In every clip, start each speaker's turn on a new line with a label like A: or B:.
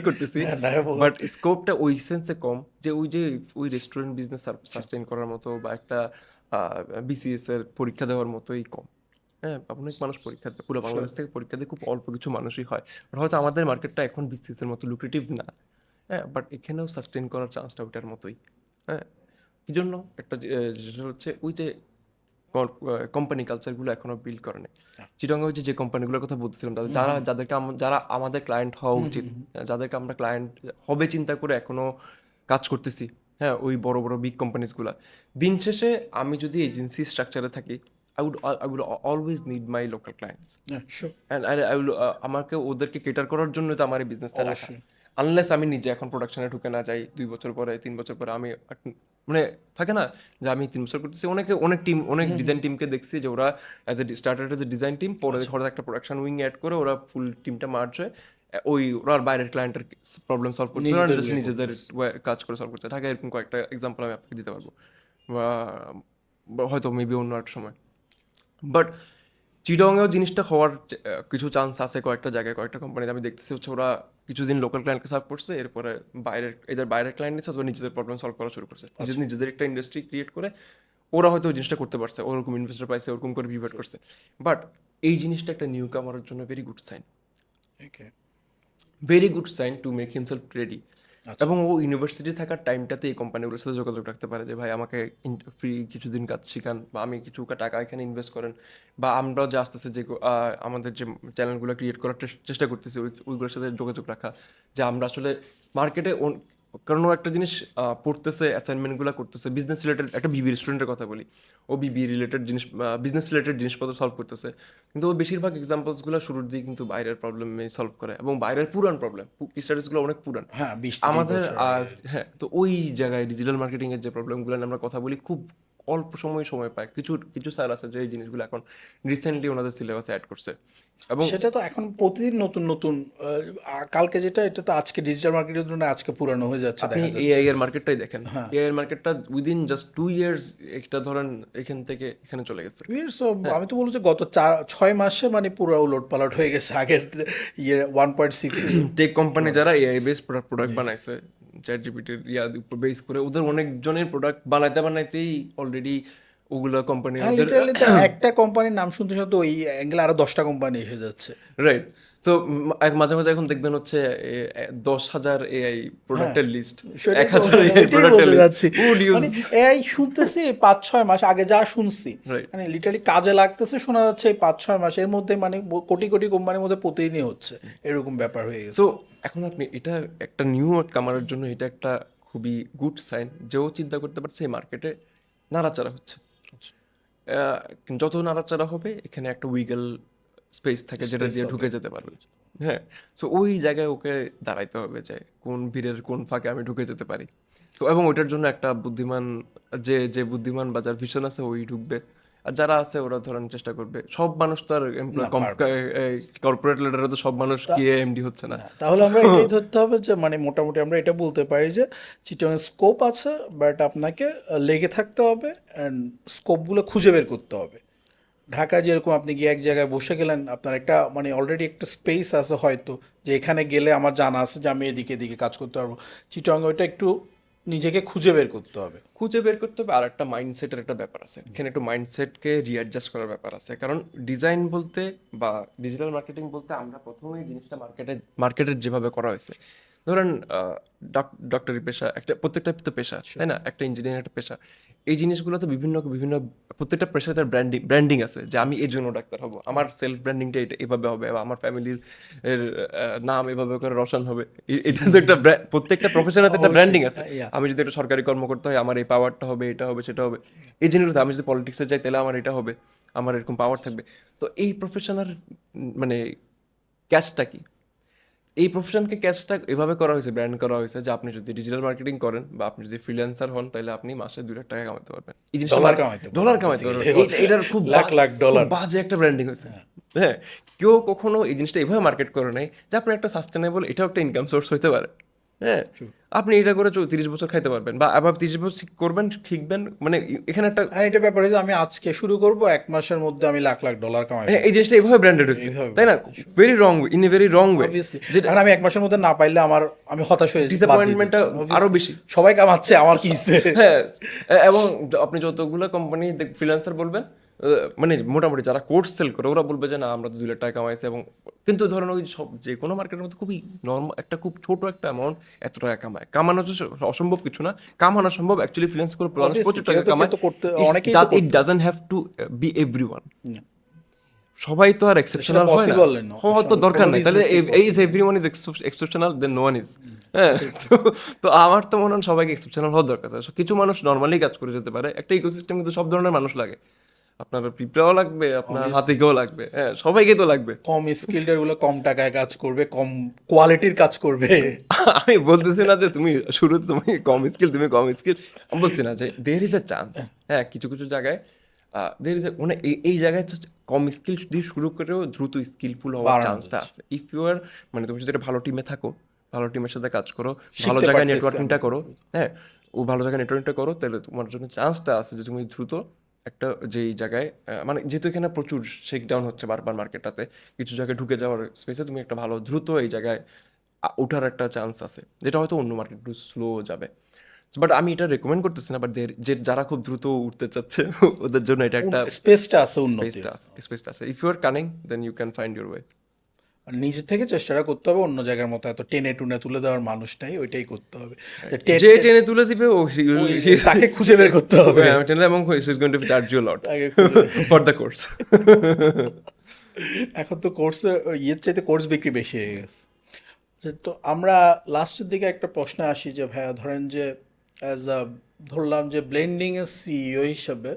A: করতেছি, বাট স্কোপটা ওই সেন্সে কম যে ওই রেস্টুরেন্ট বিজনেস সাস্টেইন করার মতো বা একটা বিসিএস এর পরীক্ষা দেওয়ার মতোই কম। হ্যাঁ, অনেক মানুষ পরীক্ষা দেয়, পুরো বাংলাদেশ থেকে পরীক্ষা দিয়ে খুব অল্প কিছু মানুষই হয়। But হয়তো আমাদের মার্কেটটা এখন বিসিএস এর মতো লুক্রেটিভ না, হ্যাঁ, বাট এখানেও সাস্টেইন করার চান্সটা ওটার মতোই। হ্যাঁ, কি জন্য একটা যেটা হচ্ছে ওই যে কোম্পানি কালচারগুলো এখনো বিল্ড করে নাই। চিটাগং যে কোম্পানিগুলোর কথা বলতেছিলাম, তাদের যারা আমাদের ক্লায়েন্ট হওয়া উচিত, যাদেরকে আমরা ক্লায়েন্ট হবে চিন্তা করে এখনো কাজ করতেছি, হ্যাঁ, ওই বড় বড় বিগ কোম্পানিজগুলো। দিন শেষে আমি যদি এজেন্সি স্ট্রাকচারে থাকি, I would always need my local clients, and আমাকে ওদেরকে কেটার করার জন্য তো আমার এই বিজনেসটা রাখা। আনলেস আমি নিজে এখন প্রোডাকশনে ঢুকে না যাই 2 বছর পরে 3 বছর পরে আমি মানে থাকে না যে আমি 3 বছর করতেছি, অনেক ডিজাইন টিমকে দেখছি যে ওরা started as a design team, পরে হঠাৎ একটা প্রোডাকশন উইং অ্যাড করে ওরা ফুল টিমটা মার্জ হয়ে ওরা আর বাইরের ক্লায়েন্টের প্রবলেম সলভ করছে, ওরা জাস্ট নিজেদের কাজ করে সলভ করছে। ঢাকায় এরকম কয়েকটা এক্সাম্পল আমি আপনাকে দিতে পারবো, বা হয়তো মেবি অন্য একটা সময়। বাট চিটংয়েও জিনিসটা হওয়ার কিছু চান্স আছে কয়েকটা জায়গায়, কয়েকটা কোম্পানিতে আমি দেখতেছি হচ্ছে ওরা কিছুদিন লোকাল ক্লায়েন্টকে সার্ভ করছে, এরপরে বাইরের ক্লায়েন্ট নিচ্ছে অথবা নিজেদের প্রবলেম সলভ করা শুরু করছে, নিজেদের একটা ইন্ডাস্ট্রি ক্রিয়েট করে ওরা হয়তো ওই জিনিসটা করতে পারছে, ওরকম ইনভেস্টর পাইছে, ওরকম করে পিভট করছে। বাট এই জিনিসটা একটা নিউ কামারের জন্য very good sign, very good sign to make himself ready. এবং ও ইউনিভার্সিটি থাকার টাইমটাতে এই কোম্পানিগুলোর সাথে যোগাযোগ রাখতে পারে যে ভাই আমাকে ফ্রি কিছুদিন কাজ শিখান, বা আমি কিছু টাকা এখানে ইনভেস্ট করেন, বা আমরাও যে আস্তে আস্তে যে আমাদের যে চ্যানেলগুলো ক্রিয়েট করার চেষ্টা করতেছি ওইগুলোর সাথে যোগাযোগ রাখা, যে আমরা আসলে মার্কেটে, কারণ ও একটা জিনিস পড়তেছে, অ্যাসাইনমেন্টগুলো করতেছে, বিজনেস রিলেটেড, একটা বিবি রেস্টুরেন্টের কথা বলি, ও বিবি রিলেটেড জিনিস, বিজনেস রিলেটেড জিনিসপত্র সলভ করতেছে, কিন্তু ও বেশিরভাগ এক্সাম্পলসগুলো শুরুর দিকে কিন্তু বাইরের প্রবলেমে সলভ করে, এবং বাইরের পুরান প্রবলেম স্ট্যাটাসগুলো অনেক পুরান আমাদের। হ্যাঁ, তো ওই জায়গায় ডিজিটাল মার্কেটিংয়ের যে প্রবলেমগুলো নিয়ে আমরা কথা বলি, খুব অল্প সময় পায়। কিছু কিছু স্যার আছে যে এই জিনিসগুলো এখন রিসেন্টলি ওনাদের সিলেবাসে অ্যাড করছে, এবং
B: সেটা তো এখন প্রতিদিন নতুন নতুন কালকে যেটা, এটা তো আজকে ডিজিটাল মার্কেটের জন্য আজকে পুরানো হয়ে যাচ্ছে,
A: আপনি
B: দেখা যাচ্ছে।
A: এআই এর মার্কেটটাই দেখেন, এআই এর মার্কেটটা উইদিন জাস্ট 2 ইয়ার্স একটা ধরেন এখান থেকে এখানে চলে গেছে।
B: আমি তো বলছি গত 4-6 মাসে মানে পুরো উলট পালট হয়ে গেছে আগের ইয়ে 1.6
A: টেক কোম্পানি যারা এআই বেস প্রোডাক্ট বানাইছে, চ্যাট জিপিটির উপর বেস করে, ওদের অনেকজনের প্রোডাক্ট বানাইতেই অলরেডি ওগুলা কোম্পানি
B: হ্যাঁ,
A: ওদের
B: লিটারালি তো একটা কোম্পানির নাম শুনতে শুনতে ওই অ্যাঙ্গেলে আরো 10টা কোম্পানি এসে যাচ্ছে।
A: রাইট। সো মাঝে মাঝে এখন দেখবেন হচ্ছে 10,000 এআই প্রোডাক্টের লিস্ট,
B: সেটাই তো
A: 1,000 এআই
B: ওইটাই
A: প্রোডাক্টের
B: বলতে
A: লিস্ট,
B: যাচ্ছি।
A: Would use.
B: মানে এআই শুনতেছি 5-6 মাস আগে যা শুনছি,
A: রাইট।
B: মানে লিটারালি কাজে লাগতেছে শোনা যাচ্ছে এই 5-6 মাসের মধ্যে, মানে কোটি কোটি কোম্পানির মধ্যে প্রতিদিনই হচ্ছে, এরকম ব্যাপার হয়ে
A: সো
B: গেছে।
A: এখন আপনি এটা একটা নিউ কামারের জন্য এটা একটা খুবই গুড সাইন, যেও চিন্তা করতে পারছে এই মার্কেটে নাড়াচাড়া হচ্ছে। যত নাড়াচাড়া হবে এখানে একটা উইগল স্পেস থাকে যেটা দিয়ে ঢুকে যেতে পারবে। হ্যাঁ, সো ওই জায়গায় ওকে দাঁড়াইতে হবে যে কোন ভিড়ের কোন ফাঁকে আমি ঢুকে যেতে পারি। তো এবং ওইটার জন্য একটা বুদ্ধিমান, যে যে বুদ্ধিমান বা যার ভিশন আছে ওই ঢুকবে, আর যারা আছে ওরা ধরেন চেষ্টা করবে। সব মানুষ তো আর
B: না, পারবে না।
A: কর্পোরেট লিডারে তো সব মানুষ
B: তা-
A: কি এমডি হচ্ছে না।
B: না, তাহলে আমরা এটাই ধরতে হবে যে মানে মোটামুটি আমরা এটা বলতে পারি যে চিটংয়ে স্কোপ আছে, বাট আপনাকে লেগে থাকতে হবে অ্যান্ড স্কোপগুলো খুঁজে বের করতে হবে। ঢাকায় যেরকম আপনি গিয়ে এক জায়গায় বসে গেলেন, আপনার একটা মানে অলরেডি একটা স্পেস আছে হয়তো, যে এখানে গেলে আমার জানা আছে যে আমি এদিকে এদিকে কাজ করতে পারবো। চিটংয়ে ওইটা একটু নিজেকে খুঁজে বের করতে হবে।
A: খুঁজে বের করতে হবে, আর একটা মাইন্ডসেটের একটা ব্যাপার আছে এখানে, একটু মাইন্ডসেটকে রিঅ্যাডজাস্ট করার ব্যাপার আছে। কারণ ডিজাইন বলতে বা ডিজিটাল মার্কেটিং বলতে আমরা প্রথমেই জিনিসটা মার্কেটের যেভাবে করা হয়েছে, ধরেন ডক্টরি পেশা, একটা প্রত্যেকটা তো পেশা, তাই না, একটা ইঞ্জিনিয়ারিং একটা পেশা। এই জিনিসগুলো তো বিভিন্ন বিভিন্ন প্রত্যেকটা পেশায় তার ব্র্যান্ডিং আছে, যে আমি এই জন্য ডাক্তার হব, আমার সেলফ ব্র্যান্ডিংটা এটা এভাবে হবে, বা আমার ফ্যামিলির এর নাম এভাবে করে রোশন হবে। এটা তো একটা প্রত্যেকটা প্রফেশনের একটা ব্র্যান্ডিং আছে।
B: ইয়া,
A: আমি যদি একটা সরকারি কর্মকর্তা হয়, আমার এই পাওয়ারটা হবে, এটা হবে, সেটা হবে, এই জিনিসগুলো। আমি যদি পলিটিক্সে যাই তাহলে আমার এটা হবে, আমার এরকম পাওয়ার থাকবে। তো এই প্রফেশনের মানে ক্যাচটা কি, এই প্রফেশনকে ক্যাচটা এভাবে করা হয়েছে, ব্র্যান্ড করা হয়েছে, যে আপনি যদি ডিজিটাল মার্কেটিং করেন বা আপনি যদি ফ্রিল্যান্সার হন, তাহলে আপনি মাসে 2 লাখ টাকা কামাতে পারবেন, এই জিনিসটা
B: ডলার কামাইতে
A: ডলার
B: পারবেন
A: কামাইতে পারবেন।
B: বেসিক্যালি,
A: এটার খুব
B: লাখ লাখ
A: খুব
B: ডলার।
A: বাজে একটা ব্র্যান্ডিং হয়েছে। হ্যাঁ, কেউ কখনো এই জিনিসটা এভাবে মার্কেট করে নাই যে আপনার একটা সাস্টেনেবল, এটাও একটা ইনকাম সোর্স হতে পারে। হ্যাঁ, আপনি এটা করে 30 বছর খাইতে পারবেন, বা আবার 30 বছর করবেন, শিখবেন, মানে এখানে একটা
B: আর এটা ব্যাপারে যে আমি আজকে শুরু করব, 1 মাসের মধ্যে আমি লাখ লাখ ডলার কামাই
A: হ্যাঁ, এই
B: ফেলবো।
A: জিনিসটা এইভাবে ব্র্যান্ডেড হয়েছে,
B: এইভাবে
A: তাই না? Very wrong, in a very wrong way,
B: obviously.
A: যেটা
B: এখন আমি 1 মাসের মধ্যে না পাইলে আমি হতাশ হয়ে বাদ দিয়ে
A: ডিসঅ্যাপয়েন্টমেন্টটা
B: দিচ্ছি।
A: আরো
B: Obviously,
A: বেশি।
B: সবাই কামাচ্ছে, আমার কি হইছে?
A: হ্যাঁ, এবং আপনি যতগুলো কোম্পানি ফ্রিল্যান্সার বলবেন, মানে মোটামুটি যারা কোর্স সেল করে ওরা বলবে যে না আমরা তো 2 লাখ টাকা কামাইছি, এবং কিন্তু ধরেন ওই সব যে কোনো মার্কেটের মধ্যে খুবই নর্মাল একটা খুব ছোট একটা অ্যামাউন্ট এত টাকা কামায়। কামানো তো অসম্ভব কিছু না, কামানো সম্ভব, অ্যাকচুয়ালি ফ্রিল্যান্স করে মানুষ
B: Obviously,
A: প্রচুর টাকা
B: কেউ তো
A: কামায়।
B: অনেকেই তো
A: ইট
B: করতেছে।
A: Doesn't have to be everyone, সবাই তো আর এক্সেপশনাল হয় না,
B: possible না।
A: হওয়ার তো দরকার
B: কোনো
A: নাই, তাহলে
B: business-এই
A: is everyone is exceptional then no one is. হ্যাঁ, তো আমার তো মনে হয় সবাইকে এক্সেপশনাল হওয়ার দরকার আছে। কিছু মানুষ নর্মালি কাজ করে যেতে পারে, একটা ইকোসিস্টেম কিন্তু সব ধরনের মানুষ লাগে, আপনার পিঁপড়াও লাগবে, আপনার হাতিকেও লাগবে, হ্যাঁ সবাইকে তো লাগবে।
B: কম স্কিল্ড গুলো কম টাকায় কাজ করবে, কম কোয়ালিটির কাজ করবে।
A: আমি বলতেছি না যে তুমি শুরুতে তুমি কম স্কিল, তুমি কম স্কিল, আমি বলছি না যে দের ইজ এ চান্স। হ্যাঁ, কিছু কিছু জায়গায় দের ইজ এ, মানে এই জায়গায় কম স্কিল দিয়ে শুরু করেও দ্রুত স্কিলফুল হওয়ার
B: বাড়ানো
A: চান্সটা আছে, ইফ ইউ আর, মানে তুমি যদি একটা ভালো টিমে থাকো, ভালো টিমের সাথে কাজ করো, ভালো
B: শিখতে
A: জায়গায়
B: পারতেছি
A: নেটওয়ার্কিংটা
B: আমরা।
A: করো, হ্যাঁ ও ভালো জায়গায় নেটওয়ার্কিংটা করো, তাহলে তোমার জন্য চান্সটা আছে যে তুমি দ্রুত একটা যেই জায়গায় মানে যেহেতু এখানে প্রচুর শেক ডাউন হচ্ছে বারবার মার্কেটটাতে, কিছু জায়গায় ঢুকে যাওয়ার স্পেসে তুমি একটা ভালো দ্রুত এই জায়গায় ওঠার একটা চান্স আছে, যেটা হয়তো অন্য মার্কেট একটু স্লো যাবে। বাট আমি এটা রেকমেন্ড করতেছি না, বাট যে যারা খুব দ্রুত উঠতে চাচ্ছে ওদের জন্য এটা একটা
B: স্পেসটা আছে উন্নতির।
A: স্পেসটা আছে। If you are cunning then you can find your way.
B: আর নিজে থেকে চেষ্টাটা করতে হবে, অন্য জায়গার মতো এত টেনে টুনে তুলে দেওয়ার মানুষ নাই, ওইটাই করতে হবে।
A: যে টেনে তুলে দিবে ও
B: তাকে খুঁজে বের করতে হবে।
A: টেনে, এবং he is going to charge you lot
B: তাকে খুঁজে
A: ফর দ্য কোর্স।
B: এখন তো কোর্সে ইয়ের চাইতে কোর্স বিক্রি বেশি হয়ে গেছে। তো আমরা লাস্টের দিকে একটা প্রশ্নে আসি যে ভাইয়া, ধরেন যে ধরলাম যে ব্লেন্ডিং এর সিইও হিসাবে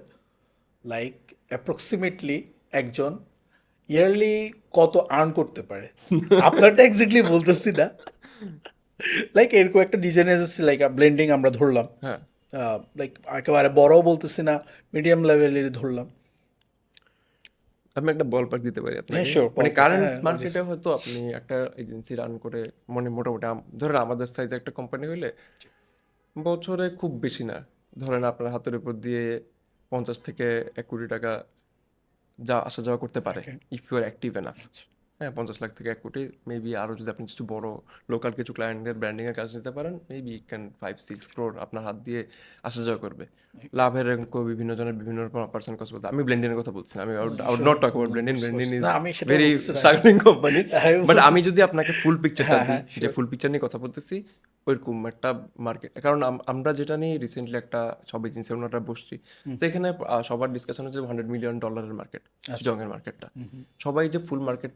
B: লাইক অ্যাপ্রক্সিমেটলি একজন ইয়ারলি কত আর্ন করতে পারে? আপনারটা এক্স্যাক্টলি বলতেছি না, লাইক এরকম একটা ডিজাইন এসেছে, লাইক ব্লেন্ডিং আমরা ধরলাম,
A: হ্যাঁ,
B: লাইক একেবারে বড়ও বলতেছি না, মিডিয়াম লেভেলের ধরলাম।
A: আমি একটা বল পার্ক দিতে পারি আপনাকে,
B: হ্যাঁ, sure,
A: মানে
B: ballpark,
A: কারেন্ট
B: হ্যাঁ,
A: মার্কেটে হয়তো আপনি একটা এজেন্সি রান করে, মানে মোটামুটি ধরেন আমাদের সাইজে একটা কোম্পানি হইলে বছরে খুব বেশি না, ধরেন আপনার হাতের উপর দিয়ে 50 থেকে 1 কোটি টাকা যা আসা যাওয়া করতে পারে,
B: Okay.
A: If you are active enough. হ্যাঁ, 50 লাখ থেকে 1 কোটি, মেবি আরও যদি আপনি কিছু বড় লোকাল কিছু ক্লায়েন্টের ব্র্যান্ডিংয়ের কাজ নিতে পারেন, মেবি ক্যান 5-6 crore আপনার হাত দিয়ে আসা যাওয়া করবে। লাভের অঙ্ক বিভিন্ন জনের বিভিন্ন রকম পার্সেন্ট কষ্ট বলতে, আমি ব্লেন্ডিংয়ের কথা বলছি না, আমি out not talk about blending. Blending is
B: না, আমি সেটা
A: ভেরি
B: বলতেছি না।
A: Struggling company.
B: আমি
A: বাট আমি
B: বলতেছি-
A: যদি আপনাকে ফুল পিকচারটা
B: হ্যাঁ,
A: দিই,
B: হ্যাঁ,
A: যে ফুল পিকচার নিয়ে কথা বলতেছি, ওইরকম একটা মার্কেট, কারণ আমরা যেটা নিয়ে রিসেন্টলি একটা সব এজেন্সি ওনারা বসছি, সেখানে সবার ডিসকাশন হচ্ছে $100 মিলিয়ন মার্কেট, চিটগংয়ের মার্কেটটা। সবাই যে ফুল মার্কেট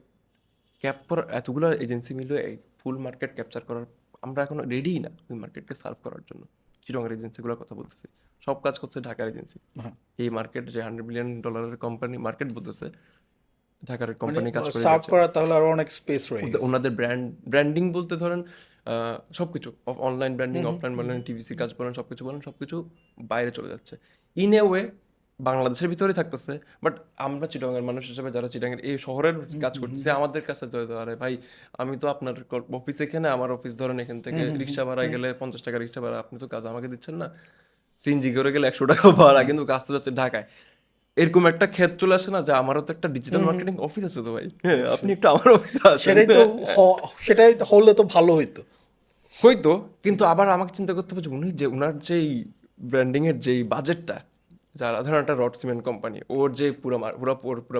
A: এতগুলো এজেন্সি মিলে এই ফুল মার্কেট ক্যাপচার করার, আমরা এখন রেডি না ওই মার্কেটকে সার্ভ করার জন্য। চিটগংয়ের এজেন্সিগুলোর কথা বলতেছি, সব কাজ করছে ঢাকার এজেন্সি।
B: হ্যাঁ।
A: এই মার্কেট যে $100 মিলিয়ন কোম্পানি মার্কেট বলতেছে, ঢাকার
B: মানে
A: কোম্পানি কাজ করে
B: সার্ভ
A: যাচ্ছে।
B: করা তাহলে আরো অনেক স্পেস রয়ে গেছে।
A: ওনাদের ব্র্যান্ডিং বলতে ধরেন সবকিছু, অনলাইন ব্র্যান্ডিং, অফলাইন বলেন, টিভিসি কাজ বলেন, সবকিছু বাইরে চলে যাচ্ছে। ইন এ ওয়ে বাংলাদেশের ভিতরে থাকতেছে, বাট আমরা চিটাগাংয়ের মানুষ হিসেবে যারা চিটাগাংয়ের এই শহরের কাজ করতেছে, আমাদের কাছে আরে ভাই আমি তো আপনার অফিস এখানে, আমার অফিস ধরেন এখান থেকে রিক্সা ভাড়ায় গেলে 50 টাকা রিক্সা ভাড়া, আপনি তো কাজ আমাকে দিচ্ছেন না, সিএনজি করে গেলে 100 টাকা ভাড়া, কিন্তু কাজ তো যাচ্ছে ঢাকায়। এরকম একটা ক্ষেত চলে আসে না, যে আমারও তো একটা ডিজিটাল মার্কেটিং অফিস আছে তো ভাই, হ্যাঁ আপনি একটু আমার অফিসে আসেন।
B: সেটাই তো হলে তো ভালো হইতো।
A: হয়তো, কিন্তু আবার আমাকে চিন্তা করতে হবে যে উনি যে উনার যেই ব্র্যান্ডিং এর যেই বাজেটটা, যারা ধরেন একটা রড সিমেন্ট কোম্পানি, ওর যে পুরো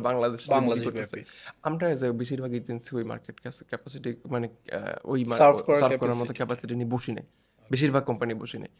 A: বাংলাদেশ
B: বাংলাদেশ
A: করতেছে,
B: ব্যাপী।
A: আমরা এজ বেশিরভাগ এজেন্সি ওই মার্কেট ক্যাপাসিটি, মানে ওই
B: Serve করার
A: সার্ভ করার মতো ক্যাপাসিটি নিয়ে বসি নেই, বেশিরভাগ কোম্পানি বসি নেই।